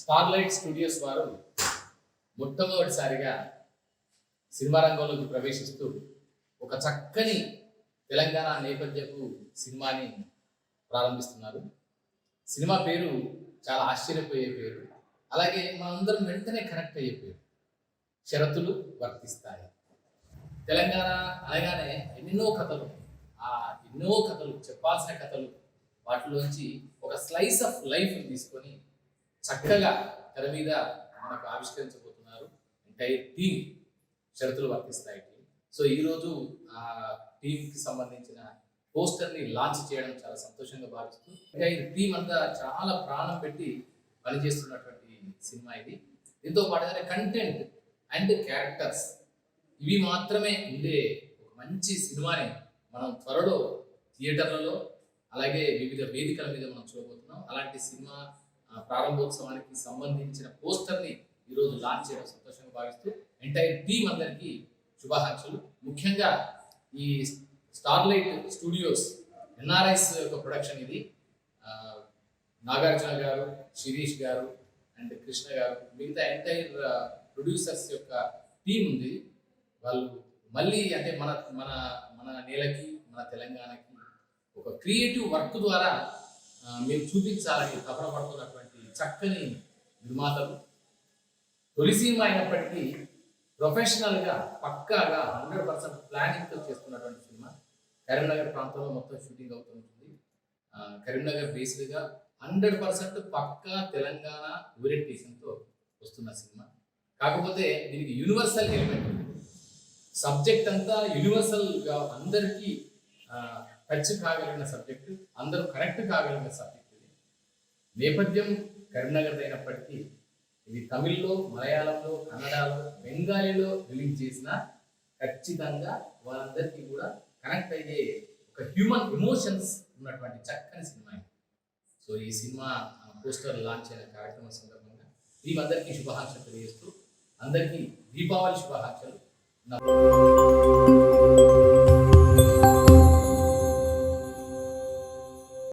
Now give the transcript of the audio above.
Starlight studios వారు మొట్టమొదటిసారిగా cinema రంగంలోకి ప్రవేశిస్తూ ఒక చక్కని తెలంగాణ నేపథ్యపు సినిమాని ప్రారంభిస్తున్నారు. సినిమా పేరు చాలా ఆశ్చర్యపోయే పేరు, అలాగే మనందరం వెంటనే కనెక్ట్ అయ్యే పేరు, షరతులు వర్తిస్తాయి. తెలంగాణ అనగానే ఎన్నో కథలు చెప్పాల్సిన కథలు, వాటిలోంచి ఒక స్లైస్ ఆఫ్ లైఫ్ తీసుకొని చక్కగా తెర మీద మనకు ఆవిష్కరించబోతున్నారు ఎంటైర్ టీమ్, షరతులు వర్తిస్తాయి టీం. సో ఈరోజు ఆ టీంకి సంబంధించిన పోస్టర్ని లాంచ్ చేయడం చాలా సంతోషంగా భావిస్తూ, ఎంటైర్ టీం అంతా చాలా ప్రాణం పెట్టి పనిచేస్తున్నటువంటి సినిమా ఇది. దీంతో పాటుగానే కంటెంట్ అండ్ క్యారెక్టర్స్ ఇవి మాత్రమే ఉండే ఒక మంచి సినిమాని మనం త్వరలో థియేటర్లలో అలాగే వివిధ వేదికల మీద మనం చూడబోతున్నాం. అలాంటి సినిమా ప్రారంభోత్సవానికి సంబంధించిన పోస్టర్ని ఈరోజు లాంచ్ చేయడం సంతోషంగా భావిస్తూ ఎంటైర్ టీం అందరికీ శుభాకాంక్షలు. ముఖ్యంగా ఈ స్టార్లైట్ స్టూడియోస్ ఎన్ఆర్ఐస్ యొక్క ప్రొడక్షన్ ఇది. నాగార్జున గారు, శిరీష్ గారు అండ్ కృష్ణ గారు, మిగతా ఎంటైర్ ప్రొడ్యూసర్స్ యొక్క టీం ఉంది. వాళ్ళు మళ్ళీ అంటే మన మన మన నేలకి, మన తెలంగాణకి ఒక క్రియేటివ్ వర్క్ ద్వారా మేము చూపించాలని తపన పడుతున్నటువంటి చక్కని నిర్మాతలు. తొలి సినిమా అయినప్పటికీ ప్రొఫెషనల్గా పక్కాగా 100% ప్లానింగ్తో చేస్తున్నటువంటి సినిమా. కరీంనగర్ ప్రాంతంలో మొత్తం షూటింగ్ అవుతుంటుంది. కరీంనగర్ బేస్డ్గా 100% పక్కా తెలంగాణ ఓరియంటేషన్తో వస్తున్న సినిమా. కాకపోతే దీనికి యూనివర్సల్ ఎలిమెంట్ ఉంది. సబ్జెక్ట్ అంతా యూనివర్సల్గా అందరికీ టచ్ కాగలిగిన సబ్జెక్టు, అందరూ కనెక్ట్ కాగలిగిన సబ్జెక్ట్ ఇది. నేపథ్యం కరీంనగర్ అయినప్పటికీ ఇది తమిళ్లో, మలయాళంలో, కన్నడలో, బెంగాలీలో రిలీజ్ చేసిన ఖచ్చితంగా వాళ్ళందరికీ కూడా కనెక్ట్ అయ్యే ఒక హ్యూమన్ ఎమోషన్స్ ఉన్నటువంటి చక్కని సినిమా ఇది. సో ఈ సినిమా పోస్టర్ లాంచ్ అయిన కార్యక్రమం సందర్భంగా టీం అందరికీ శుభాకాంక్షలు తెలియజేస్తూ అందరికీ దీపావళి శుభాకాంక్షలు.